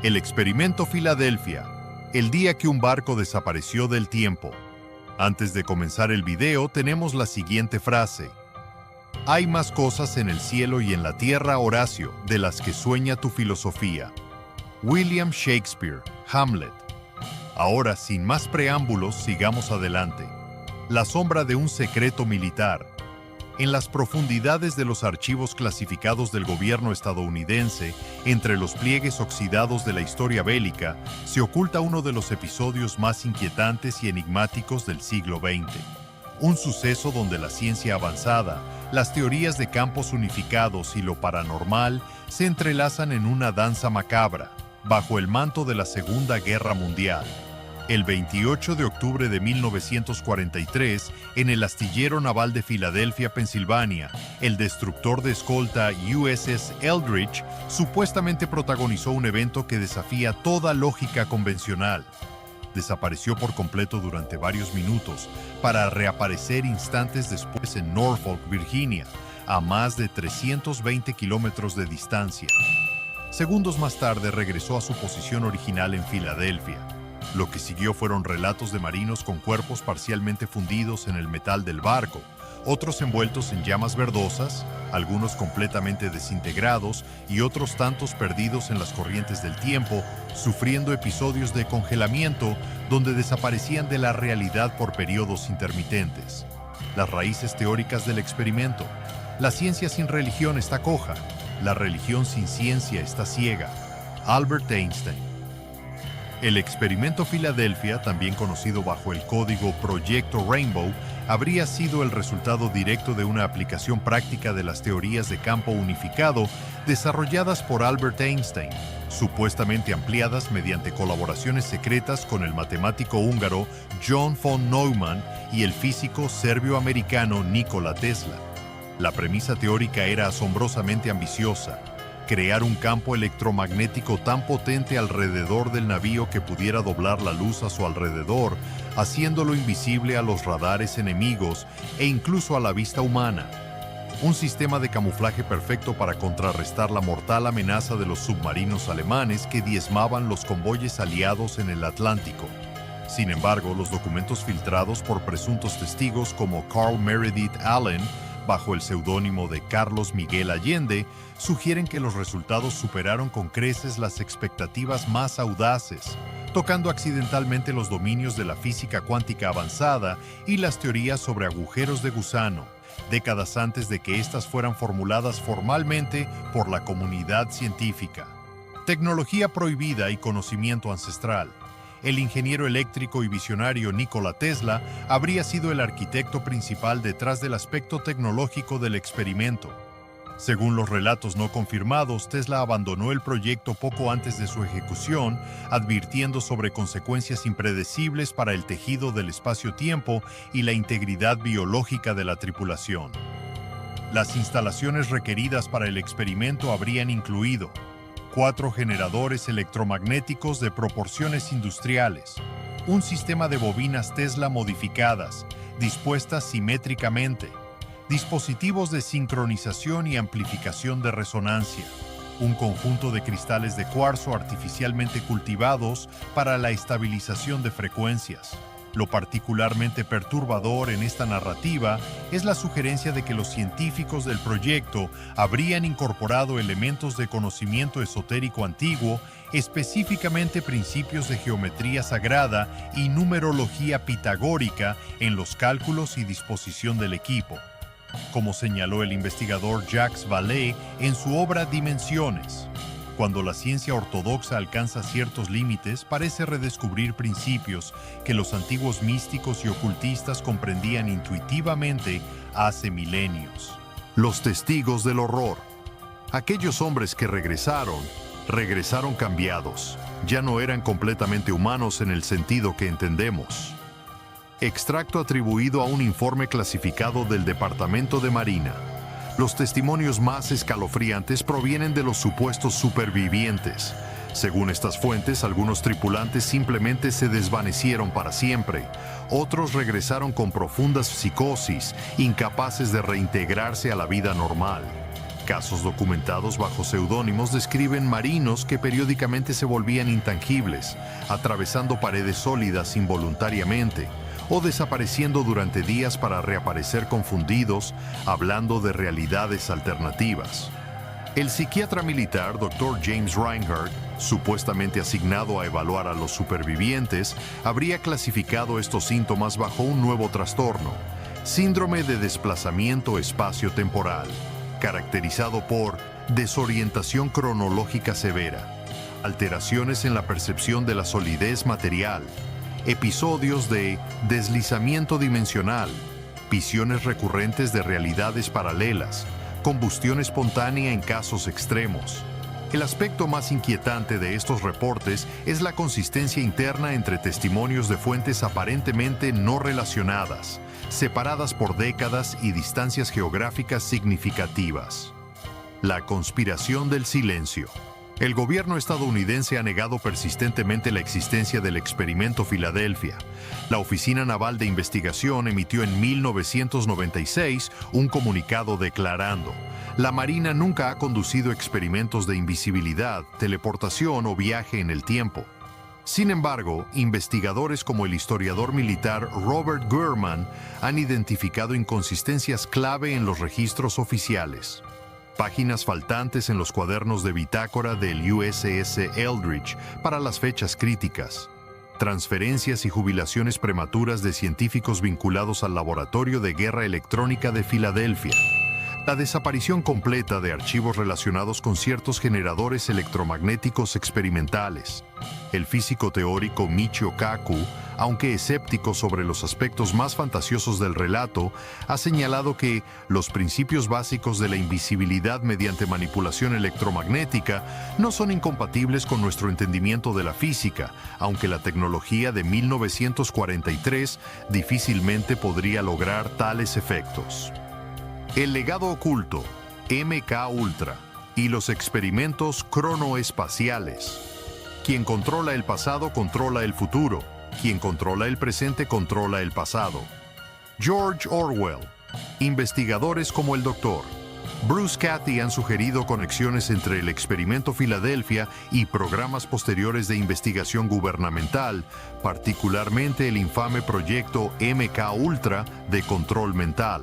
El experimento Filadelfia, el día que un barco desapareció del tiempo. Antes de comenzar el video tenemos la siguiente frase. Hay más cosas en el cielo y en la tierra, Horacio, de las que sueña tu filosofía. William Shakespeare, Hamlet. Ahora, sin más preámbulos, sigamos adelante. La sombra de un secreto militar. En las profundidades de los archivos clasificados del gobierno estadounidense, entre los pliegues oxidados de la historia bélica, se oculta uno de los episodios más inquietantes y enigmáticos del siglo XX. Un suceso donde la ciencia avanzada, las teorías de campos unificados y lo paranormal se entrelazan en una danza macabra, bajo el manto de la Segunda Guerra Mundial. El 28 de octubre de 1943, en el astillero naval de Filadelfia, Pensilvania, el destructor de escolta USS Eldridge supuestamente protagonizó un evento que desafía toda lógica convencional. Desapareció por completo durante varios minutos, para reaparecer instantes después en Norfolk, Virginia, a más de 320 kilómetros de distancia. Segundos más tarde regresó a su posición original en Filadelfia. Lo que siguió fueron relatos de marinos con cuerpos parcialmente fundidos en el metal del barco, otros envueltos en llamas verdosas, algunos completamente desintegrados y otros tantos perdidos en las corrientes del tiempo, sufriendo episodios de congelamiento donde desaparecían de la realidad por periodos intermitentes. Las raíces teóricas del experimento. La ciencia sin religión está coja, la religión sin ciencia está ciega. Albert Einstein. El experimento Filadelfia, también conocido bajo el código Proyecto Rainbow, habría sido el resultado directo de una aplicación práctica de las teorías de campo unificado desarrolladas por Albert Einstein, supuestamente ampliadas mediante colaboraciones secretas con el matemático húngaro John von Neumann y el físico serbio-americano Nikola Tesla. La premisa teórica era asombrosamente ambiciosa: crear un campo electromagnético tan potente alrededor del navío que pudiera doblar la luz a su alrededor, haciéndolo invisible a los radares enemigos e incluso a la vista humana. Un sistema de camuflaje perfecto para contrarrestar la mortal amenaza de los submarinos alemanes que diezmaban los convoyes aliados en el Atlántico. Sin embargo, los documentos filtrados por presuntos testigos como Carl Meredith Allen, bajo el seudónimo de Carlos Miguel Allende, sugieren que los resultados superaron con creces las expectativas más audaces, tocando accidentalmente los dominios de la física cuántica avanzada y las teorías sobre agujeros de gusano, décadas antes de que éstas fueran formuladas formalmente por la comunidad científica. Tecnología prohibida y conocimiento ancestral. El ingeniero eléctrico y visionario Nikola Tesla habría sido el arquitecto principal detrás del aspecto tecnológico del experimento. Según los relatos no confirmados, Tesla abandonó el proyecto poco antes de su ejecución, advirtiendo sobre consecuencias impredecibles para el tejido del espacio-tiempo y la integridad biológica de la tripulación. Las instalaciones requeridas para el experimento habrían incluido 4 generadores electromagnéticos de proporciones industriales, un sistema de bobinas Tesla modificadas, dispuestas simétricamente, dispositivos de sincronización y amplificación de resonancia, un conjunto de cristales de cuarzo artificialmente cultivados para la estabilización de frecuencias. Lo particularmente perturbador en esta narrativa es la sugerencia de que los científicos del proyecto habrían incorporado elementos de conocimiento esotérico antiguo, específicamente principios de geometría sagrada y numerología pitagórica en los cálculos y disposición del equipo, como señaló el investigador Jacques Vallée en su obra Dimensiones. Cuando la ciencia ortodoxa alcanza ciertos límites, parece redescubrir principios que los antiguos místicos y ocultistas comprendían intuitivamente hace milenios. Los testigos del horror. Aquellos hombres que regresaron cambiados. Ya no eran completamente humanos en el sentido que entendemos. Extracto atribuido a un informe clasificado del Departamento de Marina. Los testimonios más escalofriantes provienen de los supuestos supervivientes. Según estas fuentes, algunos tripulantes simplemente se desvanecieron para siempre. Otros regresaron con profundas psicosis, incapaces de reintegrarse a la vida normal. Casos documentados bajo seudónimos describen marinos que periódicamente se volvían intangibles, atravesando paredes sólidas involuntariamente, o desapareciendo durante días para reaparecer confundidos, hablando de realidades alternativas. El psiquiatra militar Dr. James Reinhardt, supuestamente asignado a evaluar a los supervivientes, habría clasificado estos síntomas bajo un nuevo trastorno, síndrome de desplazamiento espacio-temporal, caracterizado por desorientación cronológica severa, alteraciones en la percepción de la solidez material, episodios de deslizamiento dimensional, visiones recurrentes de realidades paralelas, combustión espontánea en casos extremos. El aspecto más inquietante de estos reportes es la consistencia interna entre testimonios de fuentes aparentemente no relacionadas, separadas por décadas y distancias geográficas significativas. La conspiración del silencio. El gobierno estadounidense ha negado persistentemente la existencia del experimento Filadelfia. La Oficina Naval de Investigación emitió en 1996 un comunicado declarando: la Marina nunca ha conducido experimentos de invisibilidad, teleportación o viaje en el tiempo. Sin embargo, investigadores como el historiador militar Robert Gurman han identificado inconsistencias clave en los registros oficiales. Páginas faltantes en los cuadernos de bitácora del USS Eldridge para las fechas críticas. Transferencias y jubilaciones prematuras de científicos vinculados al Laboratorio de Guerra Electrónica de Filadelfia. La desaparición completa de archivos relacionados con ciertos generadores electromagnéticos experimentales. El físico teórico Michio Kaku, aunque escéptico sobre los aspectos más fantasiosos del relato, ha señalado que los principios básicos de la invisibilidad mediante manipulación electromagnética no son incompatibles con nuestro entendimiento de la física, aunque la tecnología de 1943 difícilmente podría lograr tales efectos. El legado oculto, MK Ultra, y los experimentos cronoespaciales. Quien controla el pasado controla el futuro. Quien controla el presente controla el pasado. George Orwell. Investigadores como el Dr. Bruce Cathy han sugerido conexiones entre el experimento Filadelfia y programas posteriores de investigación gubernamental, particularmente el infame proyecto MK Ultra de control mental.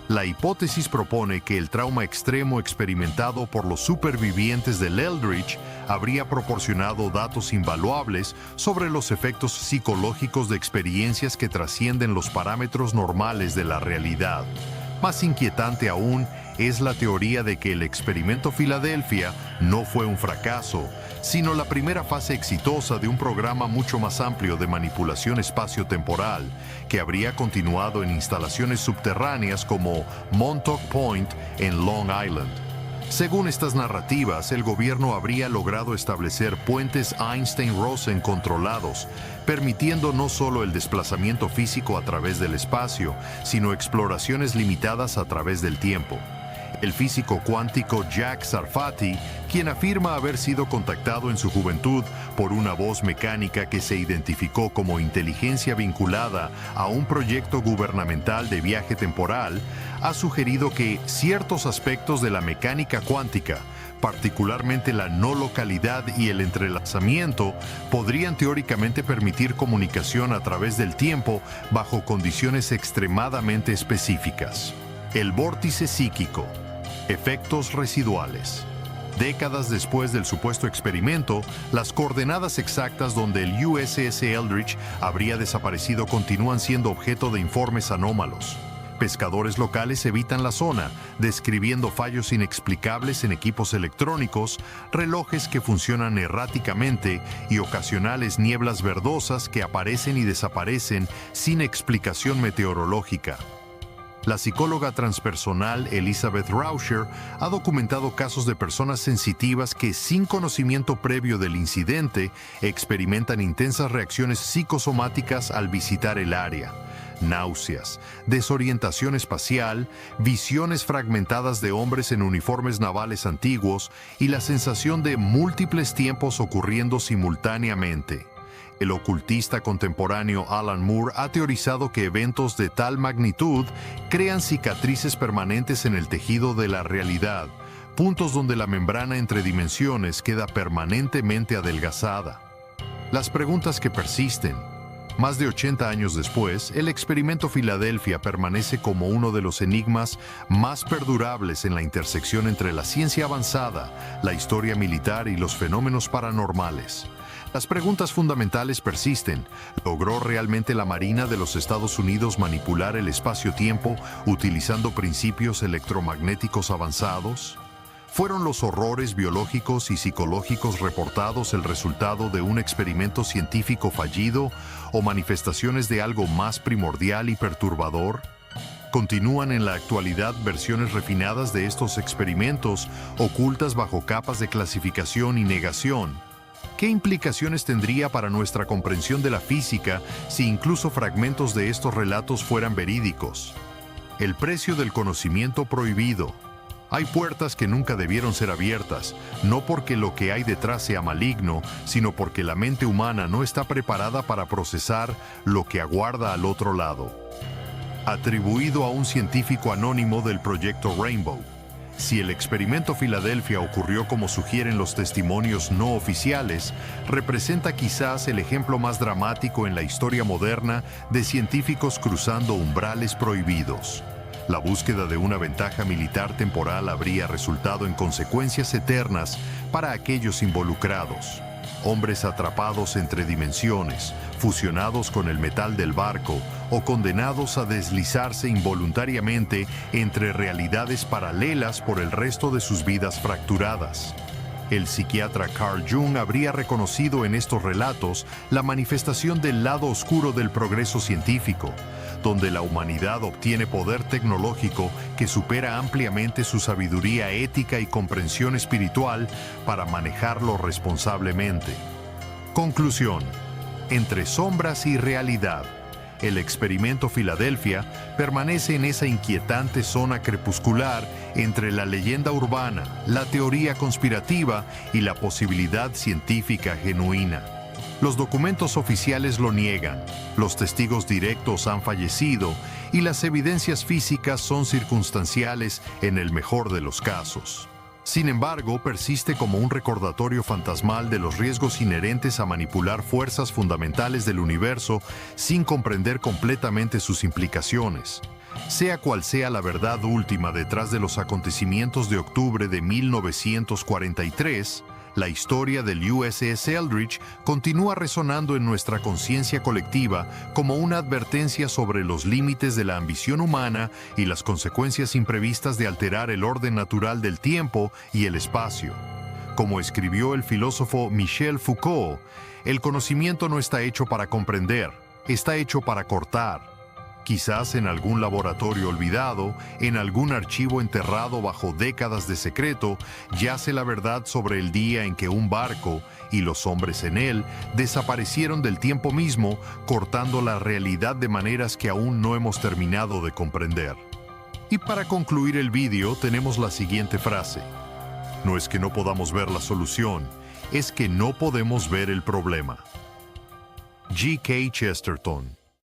La hipótesis propone que el trauma extremo experimentado por los supervivientes del Eldridge habría proporcionado datos invaluables sobre los efectos psicológicos de experiencias que trascienden los parámetros normales de la realidad. Más inquietante aún es la teoría de que el experimento Filadelfia no fue un fracaso, sino la primera fase exitosa de un programa mucho más amplio de manipulación espacio-temporal, que habría continuado en instalaciones subterráneas como Montauk Point en Long Island. Según estas narrativas, el gobierno habría logrado establecer puentes Einstein-Rosen controlados, permitiendo no solo el desplazamiento físico a través del espacio, sino exploraciones limitadas a través del tiempo. El físico cuántico Jack Sarfati, quien afirma haber sido contactado en su juventud por una voz mecánica que se identificó como inteligencia vinculada a un proyecto gubernamental de viaje temporal, ha sugerido que ciertos aspectos de la mecánica cuántica, particularmente la no localidad y el entrelazamiento, podrían teóricamente permitir comunicación a través del tiempo bajo condiciones extremadamente específicas. El vórtice psíquico. Efectos residuales. Décadas después del supuesto experimento, las coordenadas exactas donde el USS Eldridge habría desaparecido continúan siendo objeto de informes anómalos. Pescadores locales evitan la zona, describiendo fallos inexplicables en equipos electrónicos, relojes que funcionan erráticamente y ocasionales nieblas verdosas que aparecen y desaparecen sin explicación meteorológica. La psicóloga transpersonal Elizabeth Rauscher ha documentado casos de personas sensitivas que, sin conocimiento previo del incidente, experimentan intensas reacciones psicosomáticas al visitar el área. Náuseas, desorientación espacial, visiones fragmentadas de hombres en uniformes navales antiguos y la sensación de múltiples tiempos ocurriendo simultáneamente. El ocultista contemporáneo Alan Moore ha teorizado que eventos de tal magnitud crean cicatrices permanentes en el tejido de la realidad, puntos donde la membrana entre dimensiones queda permanentemente adelgazada. Las preguntas que persisten. Más de 80 años después, el experimento Filadelfia permanece como uno de los enigmas más perdurables en la intersección entre la ciencia avanzada, la historia militar y los fenómenos paranormales. Las preguntas fundamentales persisten. ¿Logró realmente la Marina de los Estados Unidos manipular el espacio-tiempo utilizando principios electromagnéticos avanzados? ¿Fueron los horrores biológicos y psicológicos reportados el resultado de un experimento científico fallido o manifestaciones de algo más primordial y perturbador? ¿Continúan en la actualidad versiones refinadas de estos experimentos ocultas bajo capas de clasificación y negación? ¿Qué implicaciones tendría para nuestra comprensión de la física si incluso fragmentos de estos relatos fueran verídicos? El precio del conocimiento prohibido. Hay puertas que nunca debieron ser abiertas, no porque lo que hay detrás sea maligno, sino porque la mente humana no está preparada para procesar lo que aguarda al otro lado. Atribuido a un científico anónimo del proyecto Rainbow. Si el experimento Filadelfia ocurrió como sugieren los testimonios no oficiales, representa quizás el ejemplo más dramático en la historia moderna de científicos cruzando umbrales prohibidos. La búsqueda de una ventaja militar temporal habría resultado en consecuencias eternas para aquellos involucrados. Hombres atrapados entre dimensiones, fusionados con el metal del barco o condenados a deslizarse involuntariamente entre realidades paralelas por el resto de sus vidas fracturadas. El psiquiatra Carl Jung habría reconocido en estos relatos la manifestación del lado oscuro del progreso científico, donde la humanidad obtiene poder tecnológico que supera ampliamente su sabiduría ética y comprensión espiritual para manejarlo responsablemente. Conclusión. Entre sombras y realidad, el experimento Filadelfia permanece en esa inquietante zona crepuscular entre la leyenda urbana, la teoría conspirativa y la posibilidad científica genuina. Los documentos oficiales lo niegan, los testigos directos han fallecido y las evidencias físicas son circunstanciales en el mejor de los casos. Sin embargo, persiste como un recordatorio fantasmal de los riesgos inherentes a manipular fuerzas fundamentales del universo sin comprender completamente sus implicaciones. Sea cual sea la verdad última detrás de los acontecimientos de octubre de 1943, la historia del USS Eldridge continúa resonando en nuestra conciencia colectiva como una advertencia sobre los límites de la ambición humana y las consecuencias imprevistas de alterar el orden natural del tiempo y el espacio. Como escribió el filósofo Michel Foucault, el conocimiento no está hecho para comprender, está hecho para cortar. Quizás en algún laboratorio olvidado, en algún archivo enterrado bajo décadas de secreto, yace la verdad sobre el día en que un barco y los hombres en él desaparecieron del tiempo mismo, cortando la realidad de maneras que aún no hemos terminado de comprender. Y para concluir el vídeo tenemos la siguiente frase. No es que no podamos ver la solución, es que no podemos ver el problema. G.K. Chesterton.